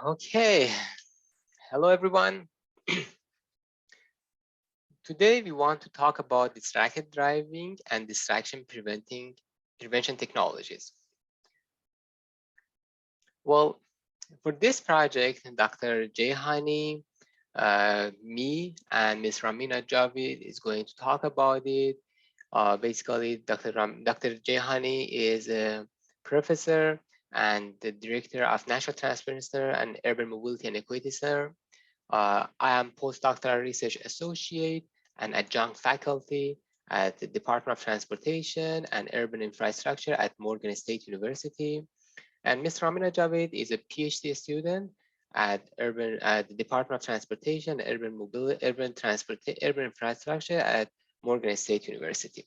Okay, hello everyone. Today we want to talk about distracted driving and distraction prevention technologies. Well, for this project, Dr. Jayhani, me, and Ms. Ramina Javid is going to talk about it. Basically, Dr. Jayhani is a professor and the director of National Transport Center and Urban Mobility and Equity Center. I am postdoctoral research associate and adjunct faculty at the Department of Transportation and Urban Infrastructure at Morgan State University. And Ms. Ramina Javed is a PhD student at the Department of Transportation, Urban Mobility, Urban Infrastructure at Morgan State University.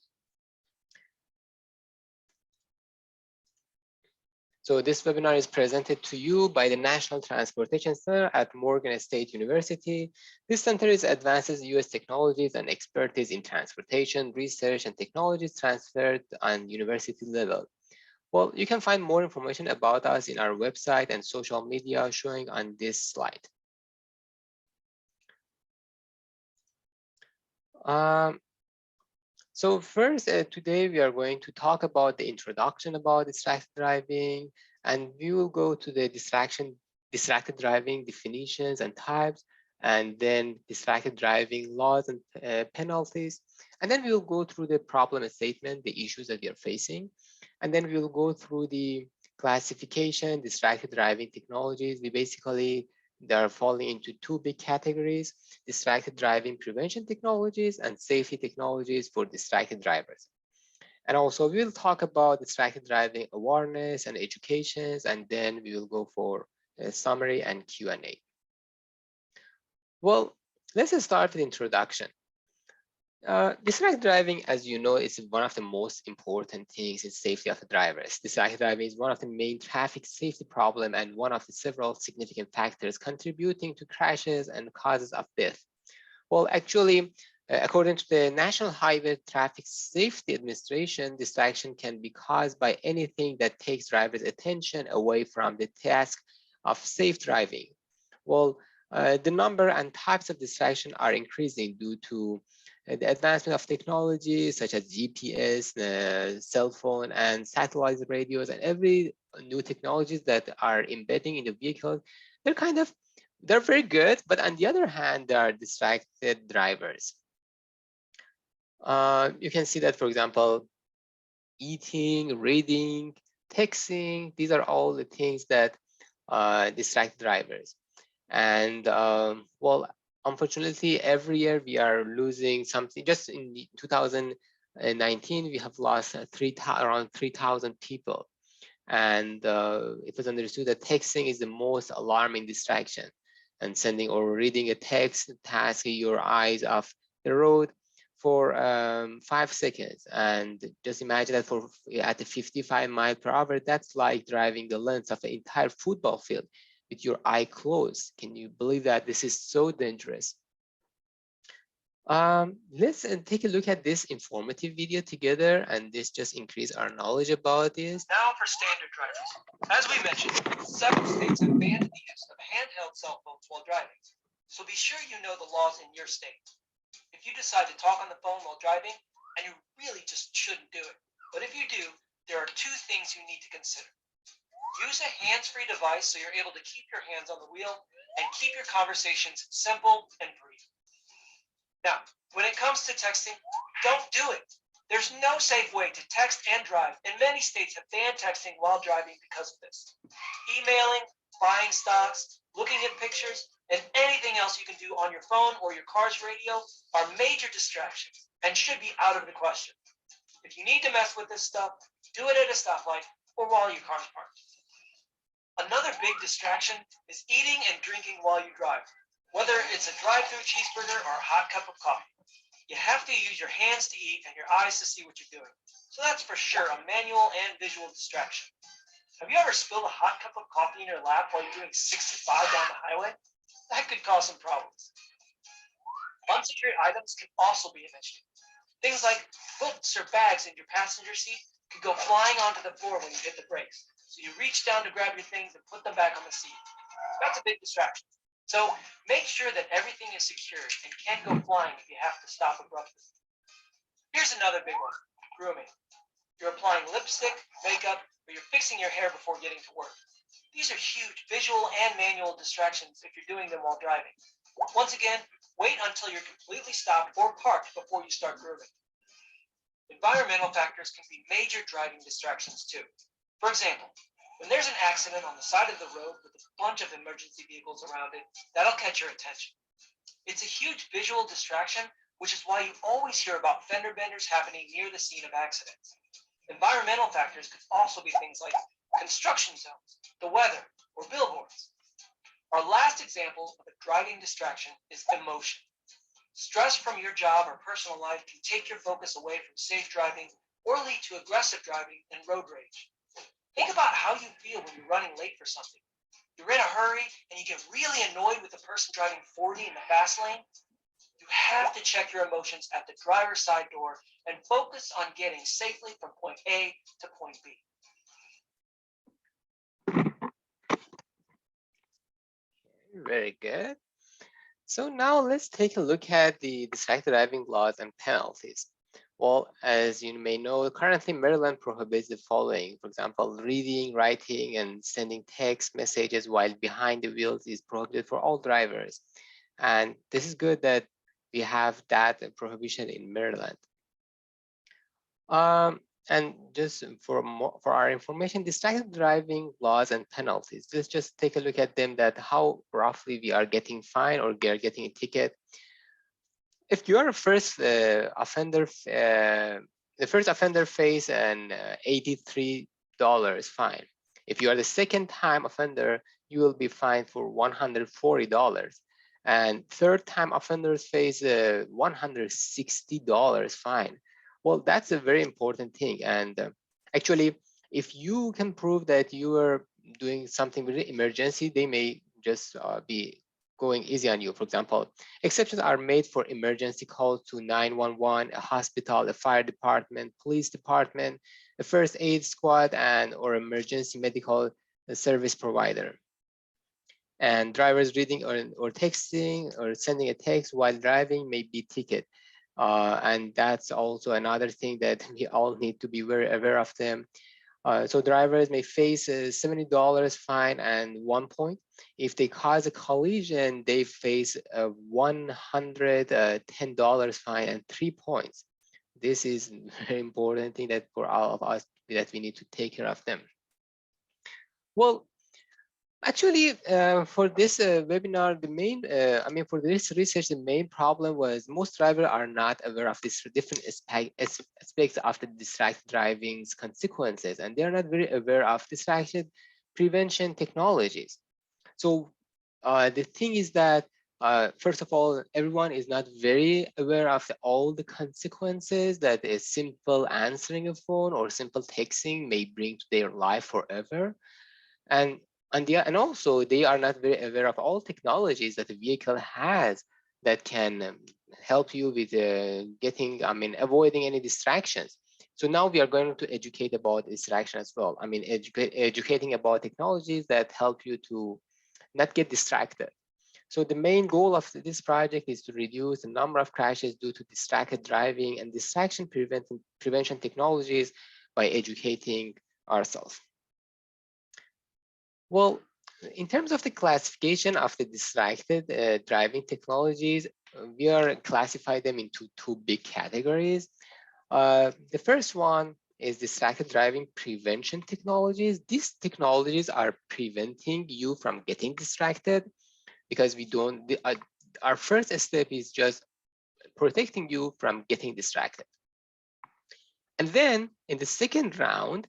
So this webinar is presented to you by the National Transportation Center at Morgan State University. This center advances US technologies and expertise in transportation, research, and technologies transferred on university level. Well, you can find more information about us in our website and social media showing on this slide. So first, today we are going to talk about the introduction about distracted driving, and we will go to the distracted driving definitions and types, and then distracted driving laws and penalties. And then we will go through the problem statement, the issues that we are facing. And then we will go through the classification, distracted driving technologies. They are falling into two big categories: distracted driving prevention technologies and safety technologies for distracted drivers. And also we will talk about distracted driving awareness and educations, and then we will go for a summary and Q&A. Well, let's start with introduction. Distracted driving, as you know, is one of the most important things in safety of the drivers. Distracted driving is one of the main traffic safety problem and one of the several significant factors contributing to crashes and causes of death. Well, actually, according to the National Highway Traffic Safety Administration, distraction can be caused by anything that takes drivers' attention away from the task of safe driving. Well, the number and types of distraction are increasing due to the advancement of technology such as GPS, cell phone, and satellite radios, and every new technologies that are embedding in the vehicle. They're very good, but on the other hand, they are distracted drivers. You can see that, for example, eating, reading, texting, these are all the things that distract drivers. And well, unfortunately, every year we are losing something. Just in 2019, we have lost around 3,000 people. And it was understood that texting is the most alarming distraction. And sending or reading a text tasks your eyes off the road for 5 seconds. And just imagine that at the 55 miles per hour, that's like driving the length of an entire football field with your eye closed. Can you believe that? This is so dangerous. Let's take a look at this informative video together, and this just increase our knowledge about this. Now for standard drivers. As we mentioned, several states have banned the use of handheld cell phones while driving. So be sure you know the laws in your state. If you decide to talk on the phone while driving, and you really just shouldn't do it, but if you do, there are two things you need to consider. Use a hands-free device so you're able to keep your hands on the wheel and keep your conversations simple and brief. Now, when it comes to texting, don't do it. There's no safe way to text and drive, and many states have banned texting while driving because of this. Emailing, buying stocks, looking at pictures, and anything else you can do on your phone or your car's radio are major distractions and should be out of the question. If you need to mess with this stuff, do it at a stoplight or while your car's parked. Another big distraction is eating and drinking while you drive. Whether it's a drive-through cheeseburger or a hot cup of coffee, you have to use your hands to eat and your eyes to see what you're doing. So that's for sure a manual and visual distraction. Have you ever spilled a hot cup of coffee in your lap while you're doing 65 down the highway? That could cause some problems. Unsecured items can also be an issue. Things like books or bags in your passenger seat could go flying onto the floor when you hit the brakes. So you reach down to grab your things and put them back on the seat. That's a big distraction. So make sure that everything is secured and can't go flying if you have to stop abruptly. Here's another big one, grooming. You're applying lipstick, makeup, or you're fixing your hair before getting to work. These are huge visual and manual distractions if you're doing them while driving. Once again, wait until you're completely stopped or parked before you start grooming. Environmental factors can be major driving distractions too. For example, when there's an accident on the side of the road with a bunch of emergency vehicles around it, that'll catch your attention. It's a huge visual distraction, which is why you always hear about fender benders happening near the scene of accidents. Environmental factors could also be things like construction zones, the weather, or billboards. Our last example of a driving distraction is emotion. Stress from your job or personal life can take your focus away from safe driving or lead to aggressive driving and road rage. Think about how you feel when you're running late for something. You're in a hurry and you get really annoyed with the person driving 40 in the fast lane. You have to check your emotions at the driver's side door and focus on getting safely from point A to point B. Very good. So now let's take a look at the distracted driving laws and penalties. Well, as you may know, currently Maryland prohibits the following. For example, reading, writing, and sending text messages while behind the wheels is prohibited for all drivers. And this is good that we have that prohibition in Maryland. And just for our information, distracted driving laws and penalties. Let's just take a look at them, that how roughly we are getting fined or we are getting a ticket. If you are a first offender, the first offender face an $83 fine. If you are the second time offender, you will be fined for $140. And third time offenders face a $160 fine. Well, that's a very important thing. And actually, if you can prove that you are doing something with emergency, they may just be going easy on you. For example, exceptions are made for emergency calls to 911, a hospital, a fire department, police department, a first aid squad, and or emergency medical service provider. And drivers reading or texting or sending a text while driving may be ticketed. And that's also another thing that we all need to be very aware of them. So drivers may face a $70 fine and 1 point. If they cause a collision, they face a $110 fine and 3 points. This is a very important thing that for all of us that we need to take care of them. Well, actually, for this webinar, the main, for this research, the main problem was most drivers are not aware of these different aspects of the distracted driving's consequences, and they're not very aware of distraction prevention technologies. So the thing is that, first of all, everyone is not very aware of all the consequences that a simple answering a phone or simple texting may bring to their life forever. And also they are not very aware of all technologies that the vehicle has that can help you with avoiding any distractions. So now we are going to educate about distraction as well. Educating about technologies that help you to not get distracted. So the main goal of this project is to reduce the number of crashes due to distracted driving and distraction prevention technologies by educating ourselves. Well, in terms of the classification of the distracted driving technologies, we are classify them into two big categories. The first one is distracted driving prevention technologies. These technologies are preventing you from getting distracted because our first step is just protecting you from getting distracted. And then in the second round,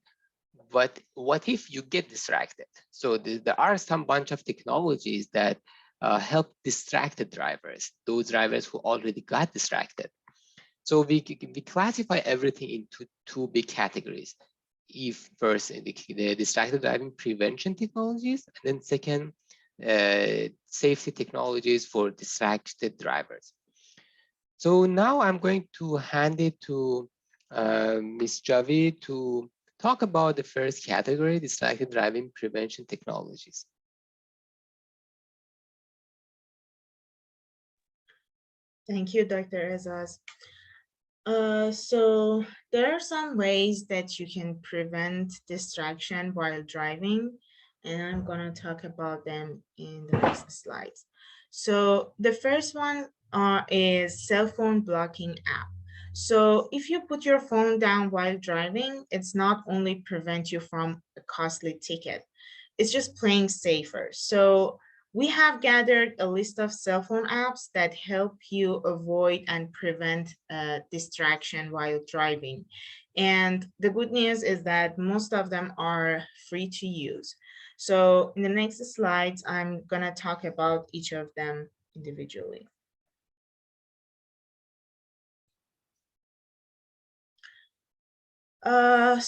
what if you get distracted? So there are some bunch of technologies that help distracted drivers, those drivers who already got distracted. So we classify everything into two big categories. If first, the distracted driving prevention technologies, and then second, safety technologies for distracted drivers. So now I'm going to hand it to Ms. Javi to talk about the first category, distracted driving prevention technologies. Thank you, Dr. Azaz. So there are some ways that you can prevent distraction while driving, and I'm gonna talk about them in the next slides. So the first one is cell phone blocking app. So if you put your phone down while driving, it's not only prevent you from a costly ticket, it's just playing safer. So we have gathered a list of cell phone apps that help you avoid and prevent distraction while driving. And the good news is that most of them are free to use. So in the next slides, I'm gonna talk about each of them individually. One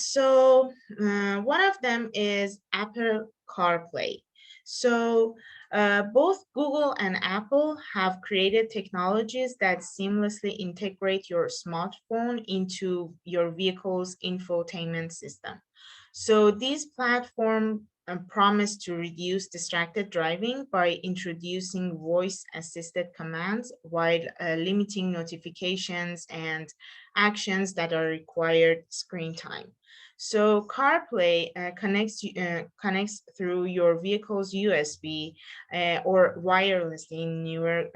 of them is Apple CarPlay. So both Google and Apple have created technologies that seamlessly integrate your smartphone into your vehicle's infotainment system. So these platforms promise to reduce distracted driving by introducing voice assisted commands while limiting notifications and actions that are required screen time. So CarPlay connects through your vehicle's USB or wirelessly in newer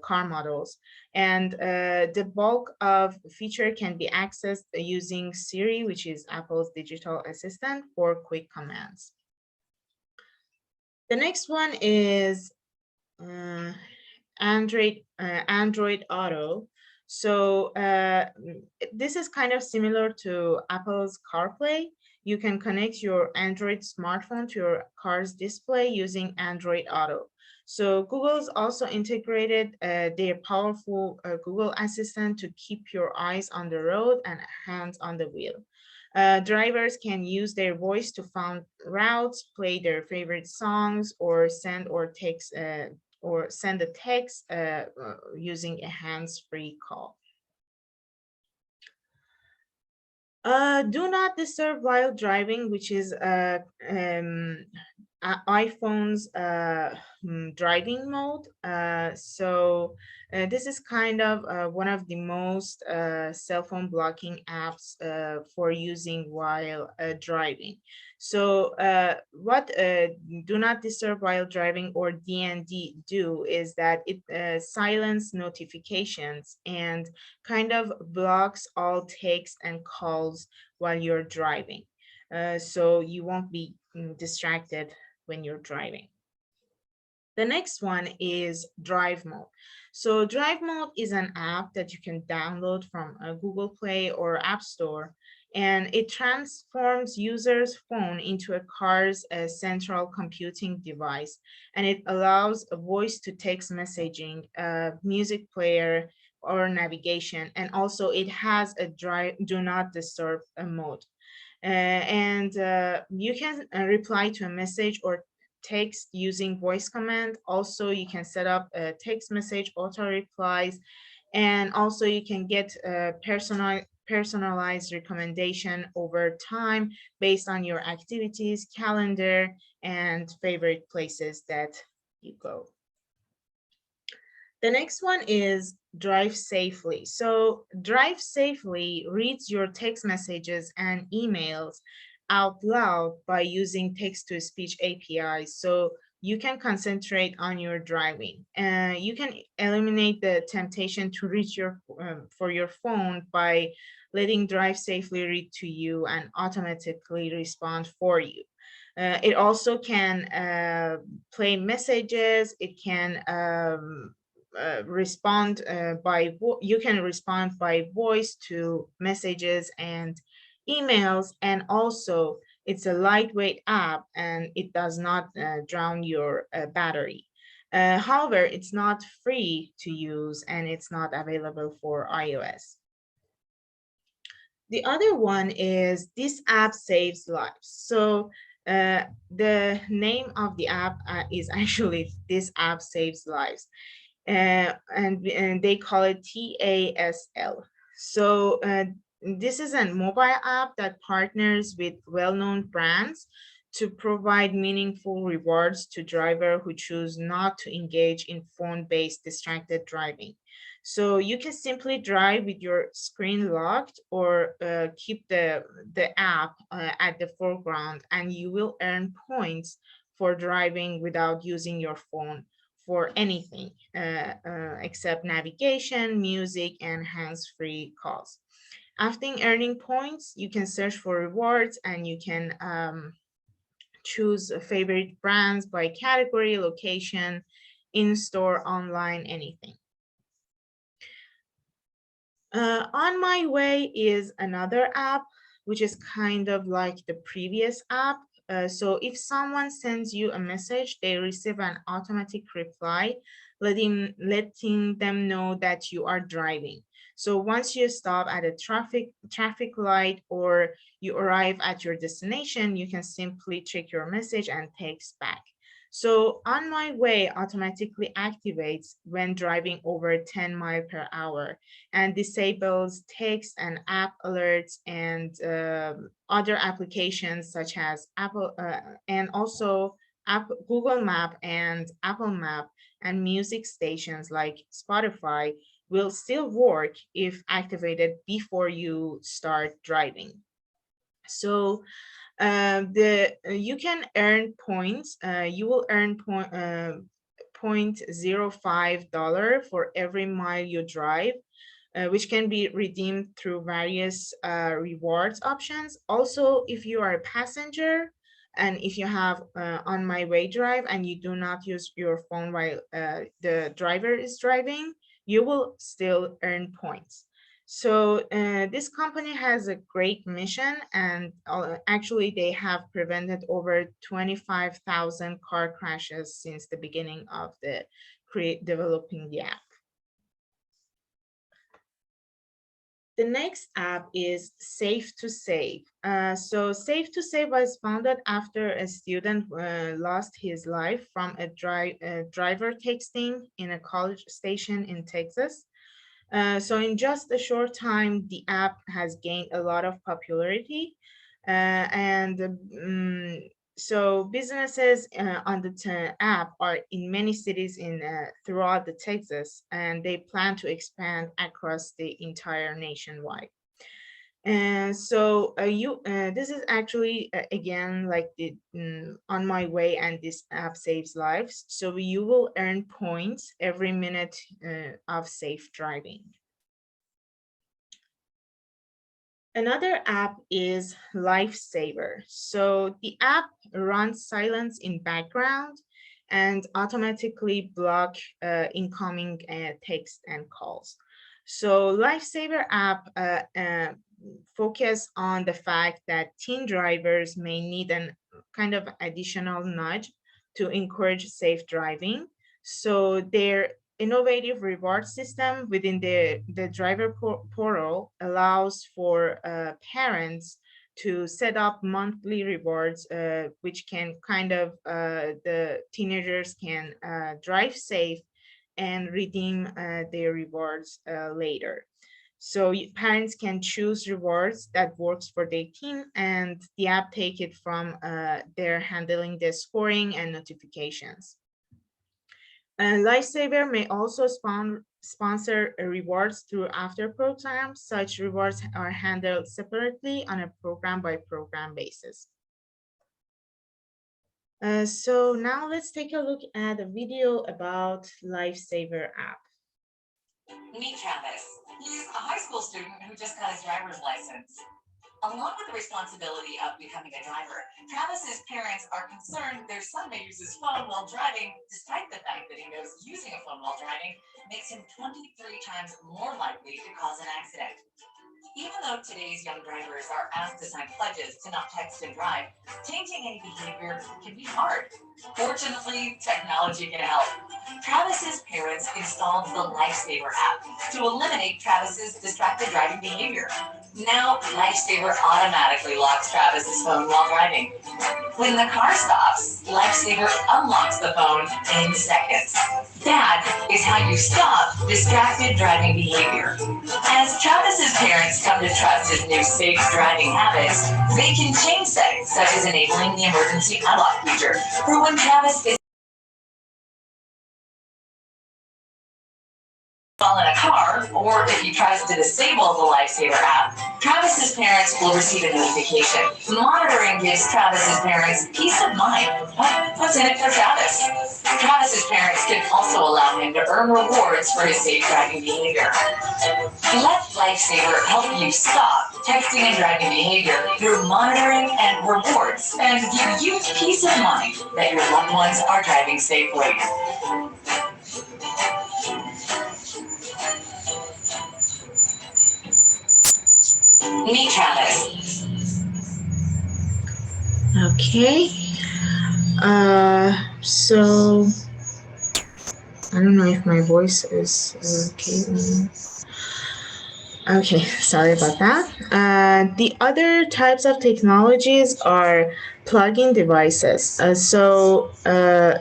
car models, and the bulk of feature can be accessed using Siri, which is Apple's digital assistant, for quick commands. The next one is uh, Android Auto. So this is kind of similar to Apple's CarPlay. You can connect your Android smartphone to your car's display using Android Auto. So Google's also integrated their powerful Google Assistant to keep your eyes on the road and hands on the wheel. Drivers can use their voice to find routes, play their favorite songs, or send a text using a hands-free call. Do not disturb while driving, which is iPhone's driving mode. This is kind of one of the most cell phone blocking apps for using while driving. So what do not disturb while driving, or DND, do is that it silence notifications and kind of blocks all texts and calls while you're driving. So you won't be distracted when you're driving. The next one is Drive Mode. So Drive Mode is an app that you can download from Google Play or App Store, and it transforms users' phone into a car's central computing device, and it allows a voice to text messaging, music player, or navigation, and also it has a do not disturb mode. And you can reply to a message or text using voice command. Also, you can set up a text message auto replies, and also you can get a personalized recommendation over time based on your activities, calendar, and favorite places that you go. The next one is Drive Safely. So Drive Safely reads your text messages and emails out loud by using text-to-speech APIs. So you can concentrate on your driving. You can eliminate the temptation to reach for your phone by letting Drive Safely read to you and automatically respond for you. It also can play messages. It can respond you can respond by voice to messages and emails, and also it's a lightweight app and it does not drown your battery. However, it's not free to use and it's not available for iOS. The other one is This App Saves Lives. So the name of the app is actually This App Saves Lives, and they call it TASL. So this is a mobile app that partners with well-known brands to provide meaningful rewards to drivers who choose not to engage in phone-based distracted driving. So you can simply drive with your screen locked or keep the app at the foreground, and you will earn points for driving without using your phone for anything except navigation, music, and hands-free calls. After earning points, you can search for rewards and you can choose favorite brands by category, location, in-store, online, anything. On My Way is another app, which is kind of like the previous app. So if someone sends you a message, they receive an automatic reply, letting them know that you are driving. So once you stop at a traffic light or you arrive at your destination, you can simply check your message and text back. So On My Way automatically activates when driving over 10 miles per hour and disables text and app alerts and other applications such as Apple and also Google Map and Apple Map and music stations like Spotify will still work if activated before you start driving. So the you can earn points. You will earn $0.05 for every mile you drive, which can be redeemed through various rewards options. Also, if you are a passenger and if you have On My Way drive and you do not use your phone while the driver is driving, you will still earn points. So this company has a great mission, and actually they have prevented over 25,000 car crashes since the beginning of the developing the app. The next app is Safe to Save. So Safe to Save was founded after a student lost his life from a driver texting in a college station in Texas. So in just a short time, the app has gained a lot of popularity, and so businesses on the app are in many cities in throughout the Texas, and they plan to expand across the entire nationwide. And so this is actually again like the On My Way, and this app saves lives. So you will earn points every minute of safe driving. Another app is Lifesaver. So the app runs silence in background and automatically block incoming text and calls. So Lifesaver app focus on the fact that teen drivers may need an kind of additional nudge to encourage safe driving. So their innovative reward system within the driver portal allows for parents to set up monthly rewards, which can kind of the teenagers can drive safe and redeem their rewards later. So parents can choose rewards that works for their teen, and the app take it from their handling the scoring and notifications. And Lifesaver may also sponsor rewards through after programs. Such rewards are handled separately on a program by program basis. So now let's take a look at a video about Lifesaver app. Meet Travis. He's a high school student who just got his driver's license. Along with the responsibility of becoming a driver, Travis's parents are concerned their son may use his phone while driving, despite the fact that he knows using a phone while driving makes him 23 times more likely to cause an accident. Even though today's young drivers are asked to sign pledges to not text and drive, changing any behavior can be hard. Fortunately, technology can help. Travis's parents installed the Lifesaver app to eliminate Travis's distracted driving behavior. Now, Lifesaver automatically locks Travis's phone while driving. When the car stops, Lifesaver unlocks the phone in seconds. That is how you stop distracted driving behavior. As Travis's parents come to trust his new safe driving habits, they can change settings such as enabling the emergency unlock feature for when Travis is while in a car, or if he tries to disable the Lifesaver app, Travis's parents will receive a notification. Monitoring gives Travis's parents peace of mind. What's in it for Travis? Travis's parents can also allow him to earn rewards for his safe driving behavior. Let Lifesaver help you stop texting and driving behavior through monitoring and rewards, and give you peace of mind that your loved ones are driving safely. Meet Travis. Okay. So I don't know if my voice is okay. Okay, sorry about that. The other types of technologies are plug-in devices.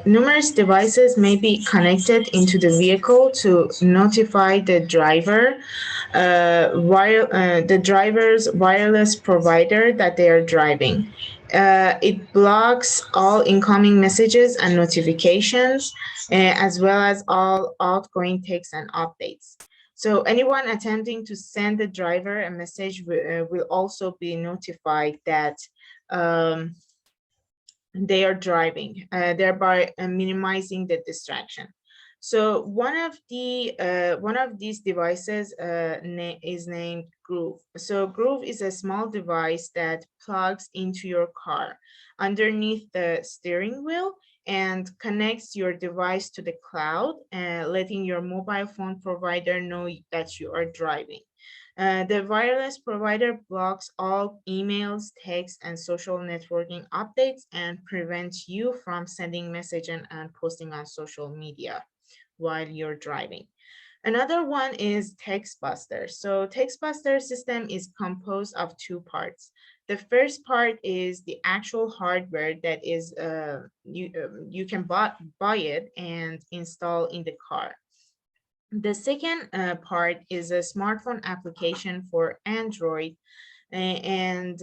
Numerous devices may be connected into the vehicle to notify the driver's wireless provider that they are driving. It blocks all incoming messages and notifications, as well as all outgoing texts and updates. So anyone attempting to send the driver a message will also be notified that um, they are driving, thereby minimizing the distraction. So one of these devices is named Groove. So Groove is a small device that plugs into your car underneath the steering wheel and connects your device to the cloud, letting your mobile phone provider know that you are driving. The wireless provider blocks all emails, texts, and social networking updates and prevents you from sending messaging and posting on social media while you're driving. Another one is TextBuster. So TextBuster system is composed of two parts. The first part is the actual hardware that is you can buy it and install in the car. The second part is a smartphone application for Android, and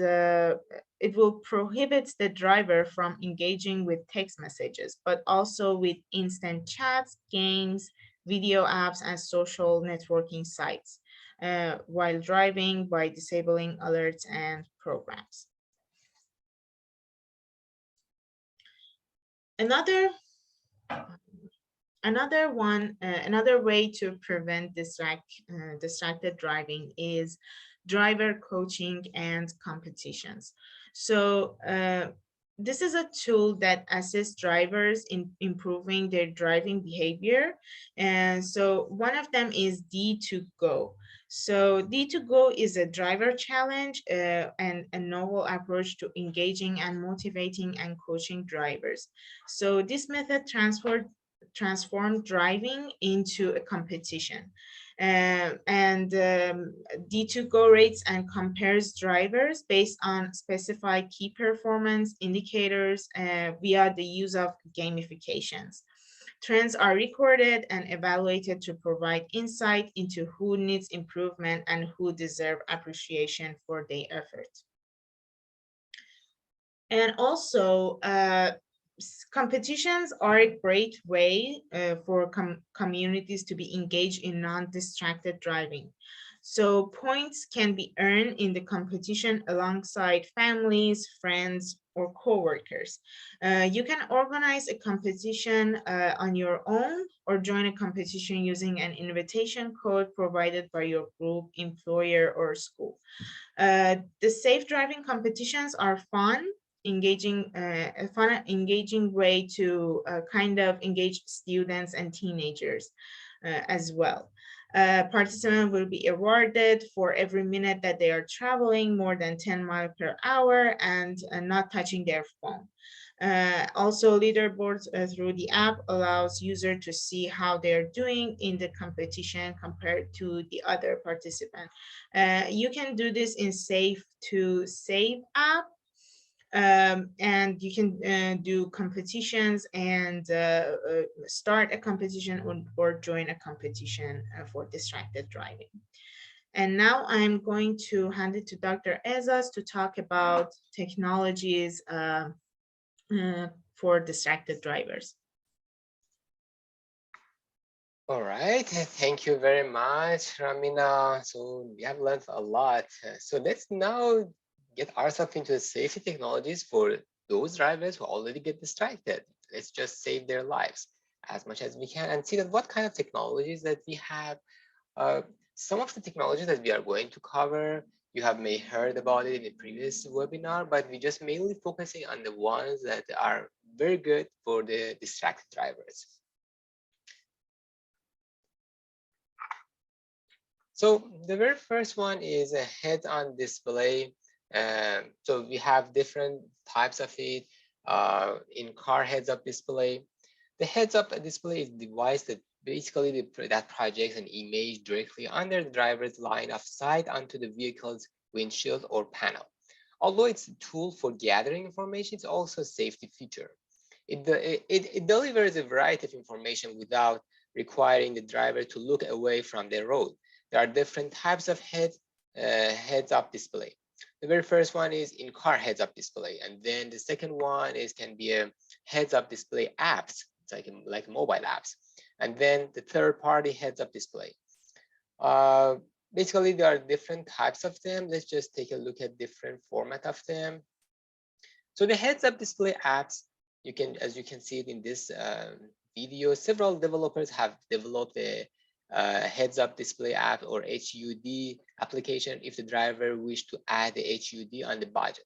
it will prohibit the driver from engaging with text messages, but also with instant chats, games, video apps, and social networking sites while driving by disabling alerts and programs. Another another way to prevent distracted driving is driver coaching and competitions. So this is a tool that assists drivers in improving their driving behavior. And so one of them is D2Go. So D2Go is a driver challenge and a novel approach to engaging and motivating and coaching drivers. So this method transform driving into a competition. D2Go rates and compares drivers based on specified key performance indicators via the use of gamifications. Trends are recorded and evaluated to provide insight into who needs improvement and who deserve appreciation for their effort. And also, competitions are a great way for communities to be engaged in non-distracted driving. So points can be earned in the competition alongside families, friends, or coworkers. You can organize a competition on your own or join a competition using an invitation code provided by your group, employer, or school. The safe driving competitions are a fun, engaging way to kind of engage students and teenagers as well. Participants will be awarded for every minute that they are traveling more than 10 miles per hour and not touching their phone. Also, leaderboards through the app allows user to see how they're doing in the competition compared to the other participant. You can do this in Safe to Save app, and you can do competitions and start a competition or join a competition for distracted driving. And now I'm going to hand it to Dr. Ezas to talk about technologies for distracted drivers. All right, thank you very much, Ramina. So we have learned a lot. So let's now get ourselves into the safety technologies for those drivers who already get distracted. Let's just save their lives as much as we can and see that what kind of technologies that we have. Uh, some of the technologies that we are going to cover, you have may heard about it in the previous webinar, but we just mainly focusing on the ones that are very good for the distracted drivers. So the very first one is a head-on display. So we have different types of it. In car heads-up display, the heads-up display is a device that basically that projects an image directly under the driver's line of sight onto the vehicle's windshield or panel. Although it's a tool for gathering information, it's also a safety feature. It delivers a variety of information without requiring the driver to look away from the road. There are different types of heads-up display. The very first one is in-car heads-up display, and then the second one can be a heads-up display apps. It's like mobile apps, and then the third-party heads-up display. Basically, there are different types of them. Let's just take a look at different format of them. So the heads-up display apps, as you can see it in this video, several developers have developed a heads-up display app or HUD application if the driver wish to add the HUD on the budget.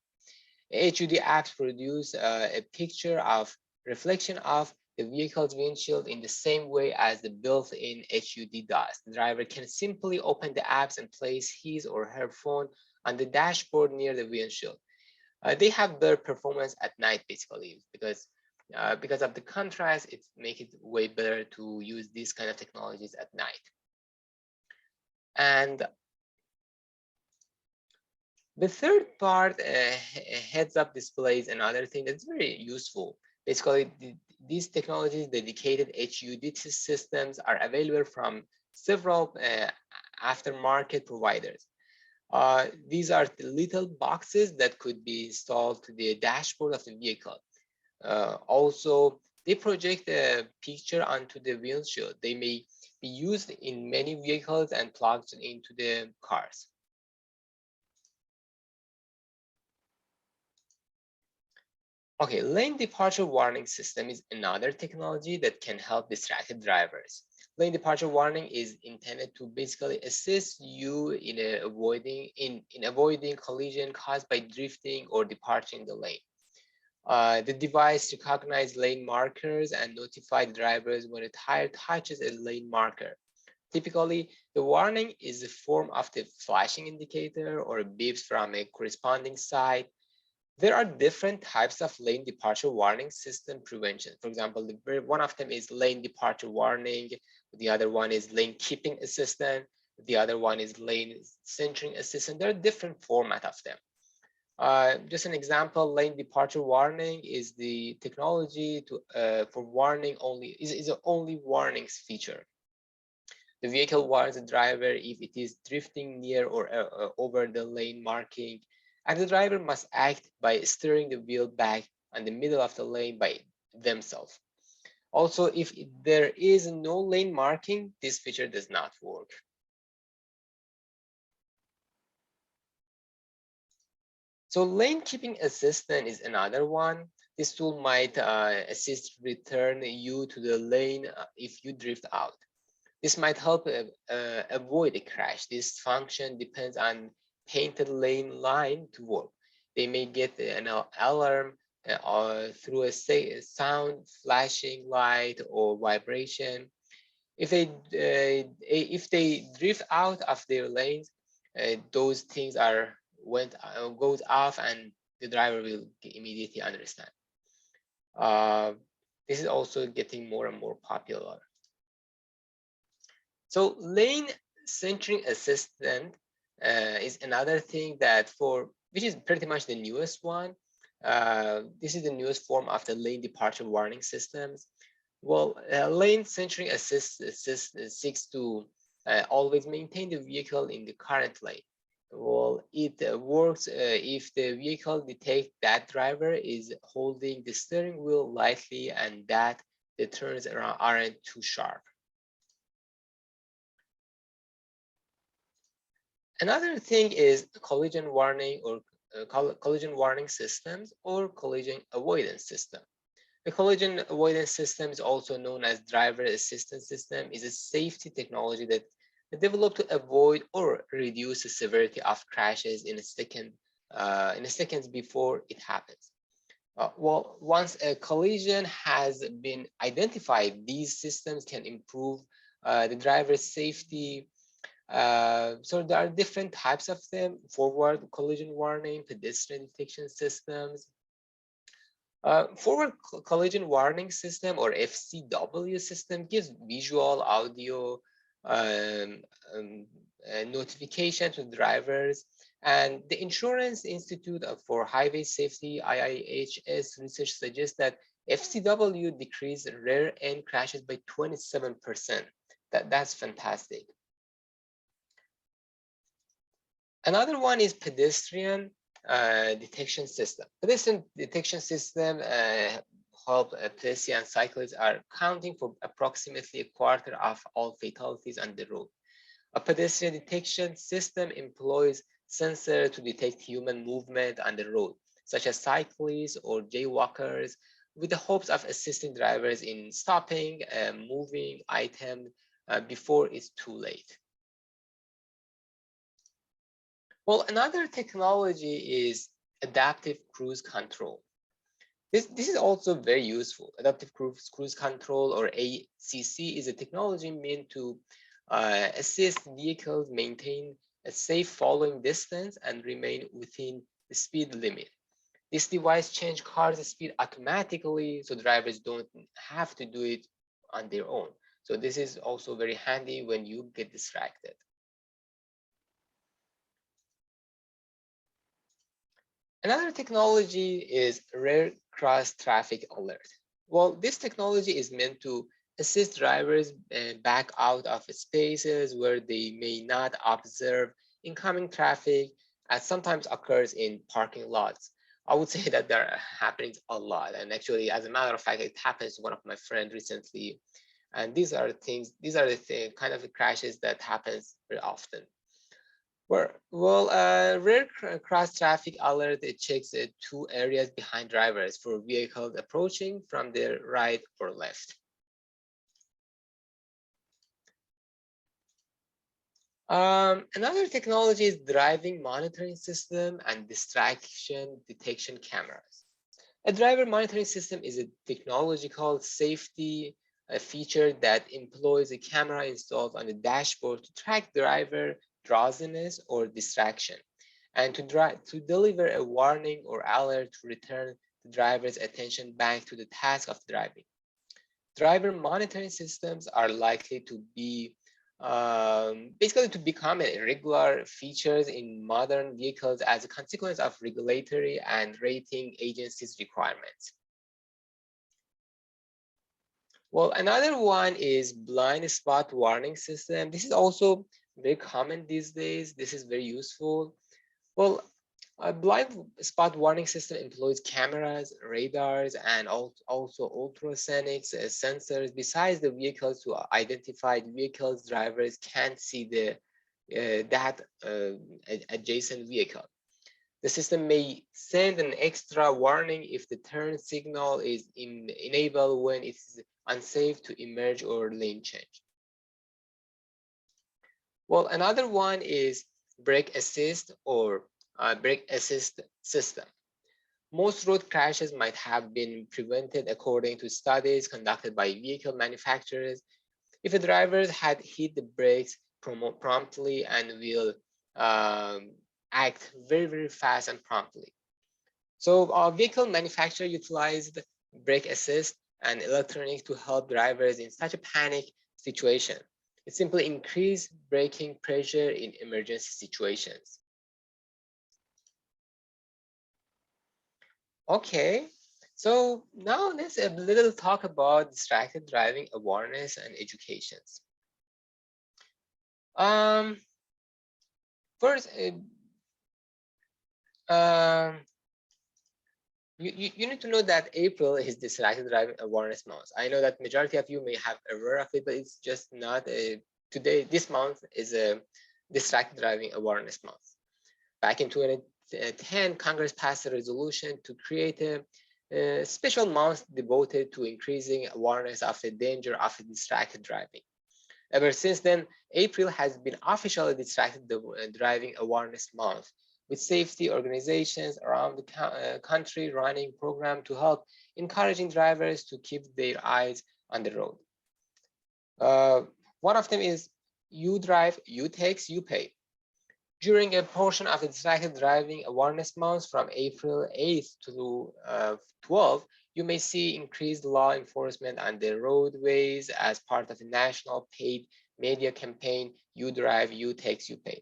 HUD apps produce a picture of reflection of the vehicle's windshield in the same way as the built-in HUD does. The driver can simply open the apps and place his or her phone on the dashboard near the windshield. They have better performance at night, basically, because of the contrast, it makes it way better to use these kind of technologies at night. And the third part, heads-up displays, another thing that's very useful. Basically, these technologies, dedicated HUD systems, are available from several aftermarket providers. These are the little boxes that could be installed to the dashboard of the vehicle. Also, they project a picture onto the windshield. They may be used in many vehicles and plugged into the cars. Okay, lane departure warning system is another technology that can help distracted drivers. Lane departure warning is intended to basically assist you in avoiding collision caused by drifting or departing the lane. The device recognizes lane markers and notifies drivers when a tire touches a lane marker. Typically, the warning is a form of the flashing indicator or beeps from a corresponding side. There are different types of lane departure warning system prevention. For example, one of them is lane departure warning. The other one is lane keeping assistant. The other one is lane centering assistant. There are different formats of them. Just an example, lane departure warning is the technology for warning only, is an only warnings feature. The vehicle warns the driver if it is drifting near or over the lane marking, and the driver must act by steering the wheel back on the middle of the lane by themselves. Also, if there is no lane marking, this feature does not work. So lane keeping assistant is another one. This tool might assist return you to the lane if you drift out. This might help avoid a crash. This function depends on painted lane line to work. They may get an alarm through a sound, flashing light, or vibration. If they drift out of their lanes, those things goes off, and the driver will immediately understand. This is also getting more and more popular. So lane centering assistant is another thing that which is pretty much the newest one. This is the newest form of the lane departure warning systems. Well, lane centering assist seeks to always maintain the vehicle in the current lane. Well, it works if the vehicle detects that driver is holding the steering wheel lightly and that the turns aren't too sharp. Another thing is collision warning or collision warning systems or collision avoidance system. The collision avoidance system is also known as driver assistance system, is a safety technology that developed to avoid or reduce the severity of crashes in a seconds before it happens. Well, once a collision has been identified, these systems can improve the driver's safety. So there are different types of them: forward collision warning, pedestrian detection systems. Forward collision warning system or FCW system gives visual, audio notification to drivers. And the Insurance Institute for Highway Safety, IIHS research suggests that FCW decreased rear end crashes by 27%. That's fantastic. Another one is pedestrian detection system. Pedestrian detection system help pedestrians and cyclists are accounting for approximately a quarter of all fatalities on the road. A pedestrian detection system employs sensors to detect human movement on the road, such as cyclists or jaywalkers, with the hopes of assisting drivers in stopping and moving items before it's too late. Well, another technology is adaptive cruise control. This is also very useful. Adaptive cruise control, or ACC, is a technology meant to assist vehicles maintain a safe following distance and remain within the speed limit. This device changes cars' speed automatically, so drivers don't have to do it on their own. So this is also very handy when you get distracted. Another technology is rear cross traffic alert. Well, this technology is meant to assist drivers back out of spaces where they may not observe incoming traffic, as sometimes occurs in parking lots. I would say that they're happening a lot. And actually, as a matter of fact, it happens to one of my friends recently. And these are the kind of crashes that happens very often. Rear cross traffic alert, it checks two areas behind drivers for vehicles approaching from their right or left. Another technology is driving monitoring system and distraction detection cameras. A driver monitoring system is a technological safety feature that employs a camera installed on the dashboard to track driver drowsiness or distraction, and to deliver a warning or alert to return the driver's attention back to the task of driving. Driver monitoring systems are likely to be basically to become a regular features in modern vehicles as a consequence of regulatory and rating agencies' requirements. Well, another one is blind spot warning system. This is also very common these days. This is very useful. Well, a blind spot warning system employs cameras, radars, and also ultrasonics sensors besides the vehicles to identify the vehicles drivers can't see that adjacent vehicle. The system may send an extra warning if the turn signal is enabled when it is unsafe to emerge or lane change. Well, another one is brake assist or brake assist system. Most road crashes might have been prevented according to studies conducted by vehicle manufacturers if a driver had hit the brakes promptly and will act very, very fast and promptly. So our vehicle manufacturer utilized brake assist, and electronic to help drivers in such a panic situation. It simply increases braking pressure in emergency situations. Okay, so now let's a little talk about distracted driving awareness and educations. First, you need to know that April is distracted driving awareness month. I know that majority of you may have aware of it, but it's just not today. This month is a distracted driving awareness month. Back in 2010, Congress passed a resolution to create a special month devoted to increasing awareness of the danger of distracted driving. Ever since then, April has been officially distracted driving awareness month, with safety organizations around the country running programs to help encouraging drivers to keep their eyes on the road. One of them is you drive, you tax, you pay. During a portion of the distracted driving awareness month from April 8th to 12th, you may see increased law enforcement on the roadways as part of a national paid media campaign, You Drive, You Tax, You Pay.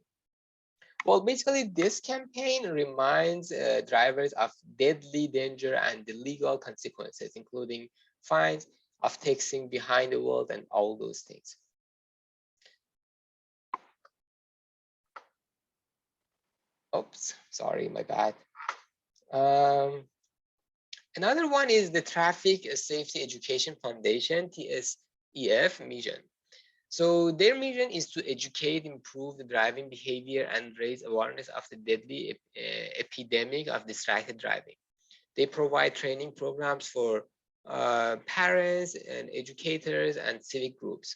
Well, basically, this campaign reminds drivers of deadly danger and the legal consequences, including fines of taxing behind the wheel and all those things. Oops, sorry, my bad. Another one is the Traffic Safety Education Foundation, TSEF mission. So their mission is to educate, improve the driving behavior, and raise awareness of the deadly epidemic of distracted driving. They provide training programs for parents and educators and civic groups.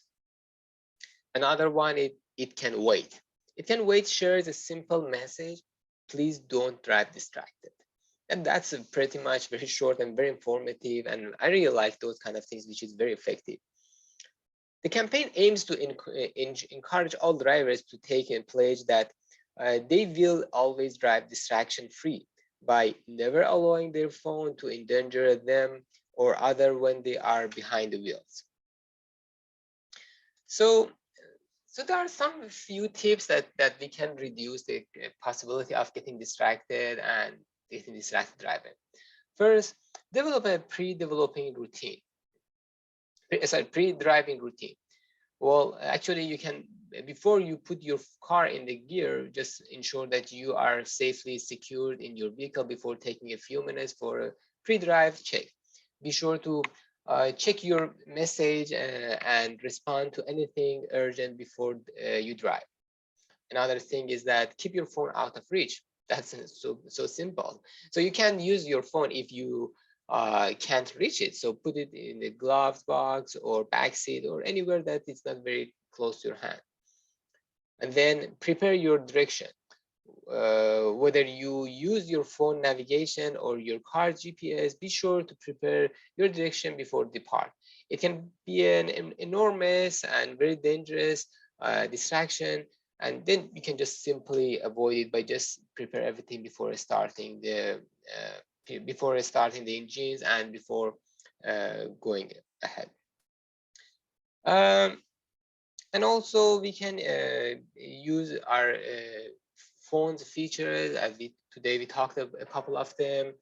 Another one, it can wait. It can wait shares a simple message: please don't drive distracted. And that's pretty much very short and very informative. And I really like those kind of things, which is very effective. The campaign aims to encourage all drivers to take a pledge that they will always drive distraction free by never allowing their phone to endanger them or other when they are behind the wheels. So there are some few tips that we can reduce the possibility of getting distracted and getting distracted driving. First, develop a pre-driving routine. Well, actually, you can, before you put your car in the gear, just ensure that you are safely secured in your vehicle before taking a few minutes for a pre-drive check. Be sure to check your message and respond to anything urgent before you drive. Another thing is that keep your phone out of reach. That's so simple. So you can use your phone if you can't reach it. So put it in the glove box or back seat or anywhere that it's not very close to your hand. And then prepare your direction. Whether you use your phone navigation or your car GPS, be sure to prepare your direction before depart. It can be an enormous and very dangerous distraction, and then you can just simply avoid it by just prepare everything before starting the engines and before going ahead. And also we can use our phone's features. Today we talked a couple of them.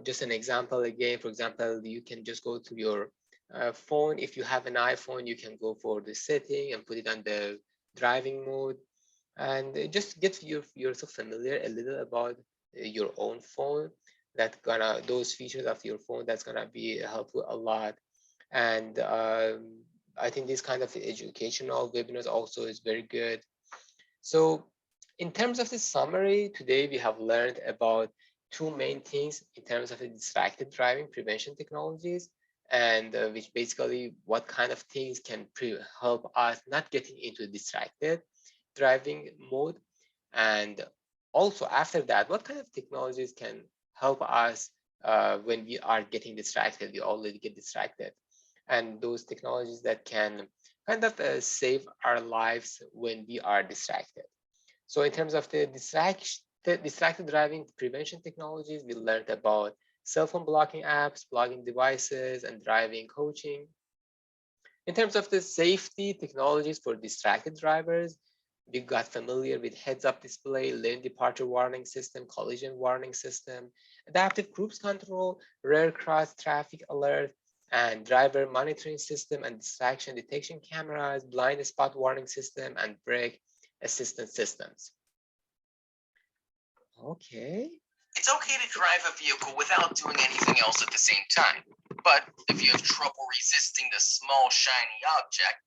Just an example again, for example, you can just go to your phone. If you have an iPhone, you can go for the setting and put it on the driving mode, and just get yourself familiar a little about your own phone. Those features of your phone, that's gonna be helpful a lot. And I think this kind of educational webinars also is very good. So in terms of the summary, today we have learned about two main things in terms of the distracted driving prevention technologies, and which basically what kind of things can help us not getting into distracted driving mode. And also after that, what kind of technologies can help us when we are getting distracted, we already get distracted, and those technologies that can kind of save our lives when we are distracted. So in terms of the distracted driving prevention technologies, we learned about cell phone blocking apps, blocking devices, and driving coaching. In terms of the safety technologies for distracted drivers, we got familiar with heads-up display, lane departure warning system, collision warning system, adaptive cruise control, rear cross traffic alert, and driver monitoring system and distraction detection cameras, blind spot warning system, and brake assistance systems. Okay. It's okay to drive a vehicle without doing anything else at the same time. But if you have trouble resisting the small, shiny object,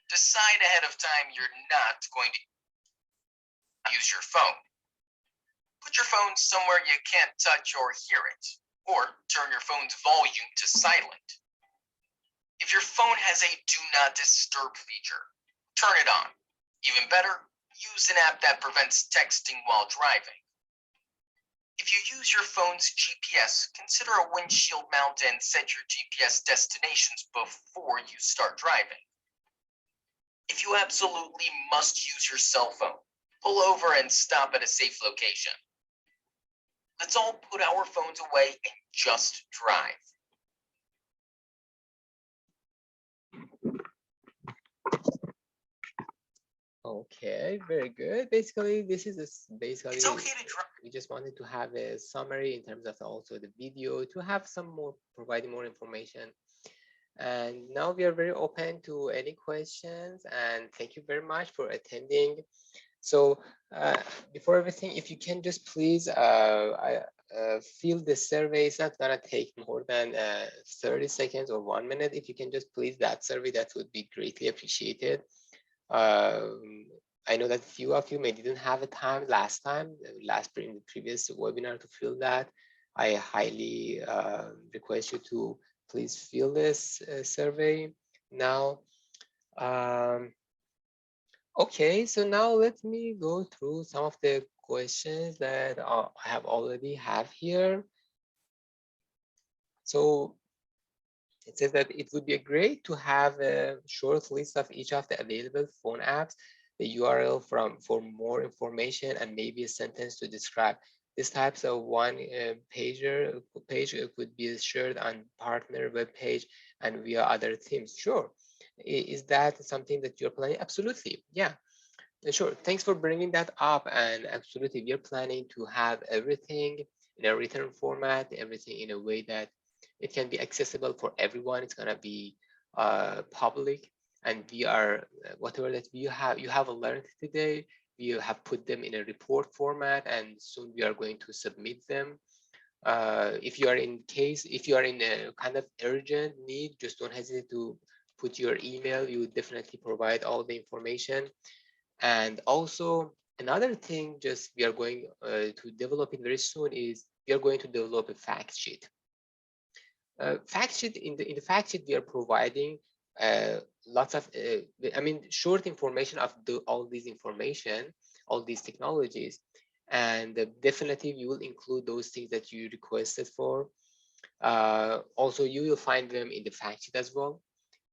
decide ahead of time you're not going to use your phone. Put your phone somewhere you can't touch or hear it, or turn your phone's volume to silent. If your phone has a do not disturb feature, turn it on. Even better, use an app that prevents texting while driving. If you use your phone's GPS, consider a windshield mount and set your GPS destinations before you start driving. If you absolutely must use your cell phone, pull over and stop at a safe location. Let's all put our phones away and just drive. Okay, very good. Basically, this is basically It's okay to drive. we just wanted to have a summary in terms of also the video to have some more providing more information. And now we are very open to any questions, and thank you very much for attending. So before everything, if you can just please fill the survey. It's not gonna take more than 30 seconds or 1 minute. If you can just please that survey, that would be greatly appreciated. I know that few of you may didn't have a time last time, in the previous webinar to fill that. I highly request you to please fill this survey now. Okay, so now let me go through some of the questions that I have already have here. So it says that it would be great to have a short list of each of the available phone apps, the URL for more information, and maybe a sentence to describe. This types of one page could be shared on partner web page and via other teams. Sure. Is that something that you're planning? Absolutely. Yeah. Sure. Thanks for bringing that up. And absolutely, we are planning to have everything in a written format, everything in a way that it can be accessible for everyone. It's gonna be public, and we are whatever that you have learned today, we have put them in a report format, and soon we are going to submit them. If you are in a kind of urgent need, just don't hesitate to put your email. You would definitely provide all the information. And also another thing, just we are going to develop it very soon, is we are going to develop a fact sheet. Fact sheet in the fact sheet we are providing lots of short information of all these information, all these technologies, and definitely we will include those things that you requested for. Also, you will find them in the fact sheet as well.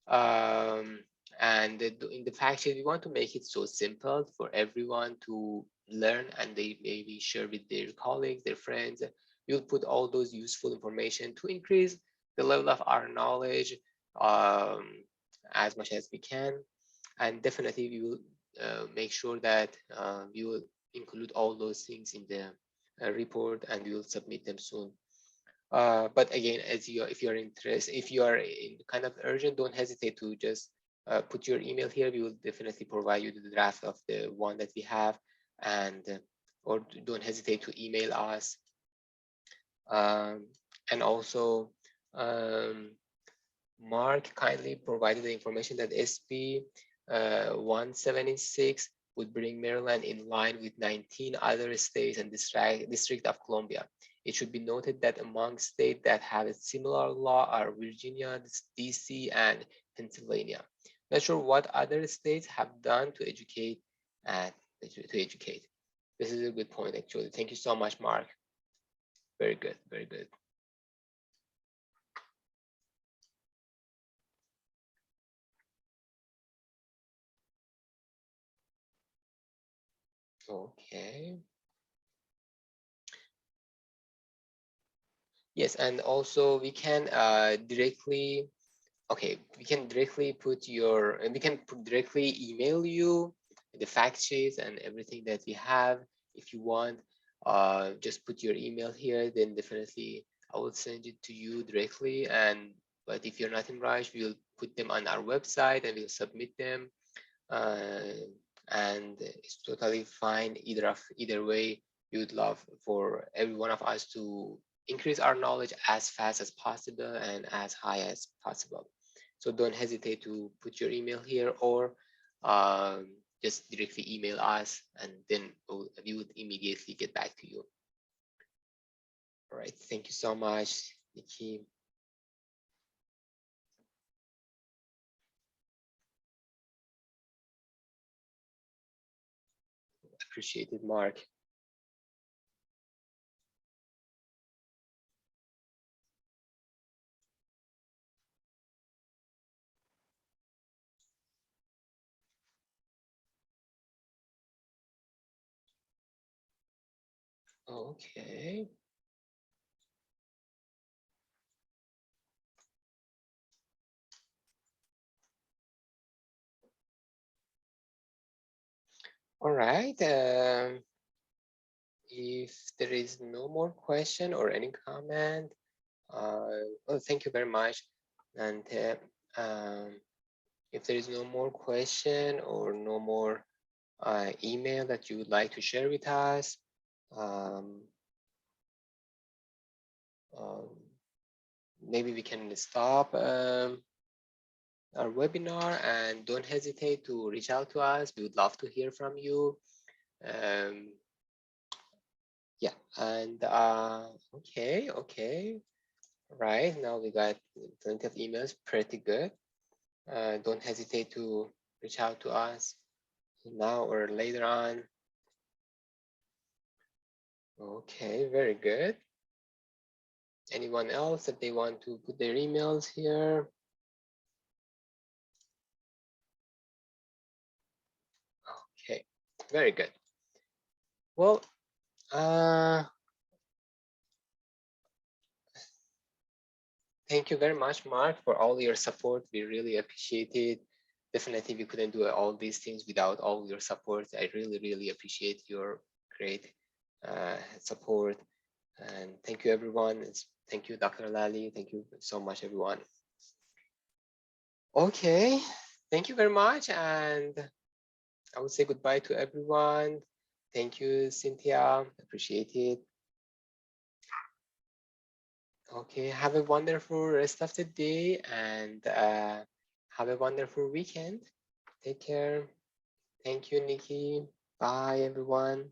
And in the fact sheet, we want to make it so simple for everyone to learn, and they maybe share with their colleagues, their friends. We'll put all those useful information to increase the level of our knowledge as much as we can. And definitely we will make sure that we will include all those things in the report, and we will submit them soon. But again, if you're interested, if you are in kind of urgent, don't hesitate to just put your email here. We will definitely provide you the draft of the one that we have, and or don't hesitate to email us. And also, Mark kindly provided the information that SB 176 would bring Maryland in line with 19 other states and District of Columbia. It should be noted that among states that have a similar law are Virginia, DC, and Pennsylvania. Not sure what other states have done to educate. This is a good point, actually. Thank you so much, Mark. Very good, very good. Okay. Yes, and also we can directly, okay, we can directly put your, directly email you the fact sheets and everything that we have. If you want, just put your email here, then definitely I will send it to you directly. And but if you're not in rush, we'll put them on our website and we'll submit them. uh, and it's totally fine either way. We would love for every one of us to increase our knowledge as fast as possible and as high as possible. So don't hesitate to put your email here, or um, just directly email us, and then we would immediately get back to you. All right, thank you so much, Nikki. Appreciate it, Mark. Okay. All right. If there is no more question or any comment, well, thank you very much. And if there is no more question or no more email that you would like to share with us, um, um, maybe we can stop our webinar, and don't hesitate to reach out to us. We would love to hear from you. Um, yeah, and okay. Right, now we got plenty of emails, pretty good. Don't hesitate to reach out to us now or later on. Okay, very good. Anyone else that they want to put their emails here? Okay, very good. Well, thank you very much, Mark, for all your support. We really appreciate it. Definitely, we couldn't do all these things without all your support. I really appreciate your great support. And thank you, everyone. Thank you, Dr. Lally. Thank you so much, everyone. Okay, thank you very much. And I would say goodbye to everyone. Thank you, Cynthia. Appreciate it. Okay, have a wonderful rest of the day, and have a wonderful weekend. Take care. Thank you, Nikki. Bye, everyone.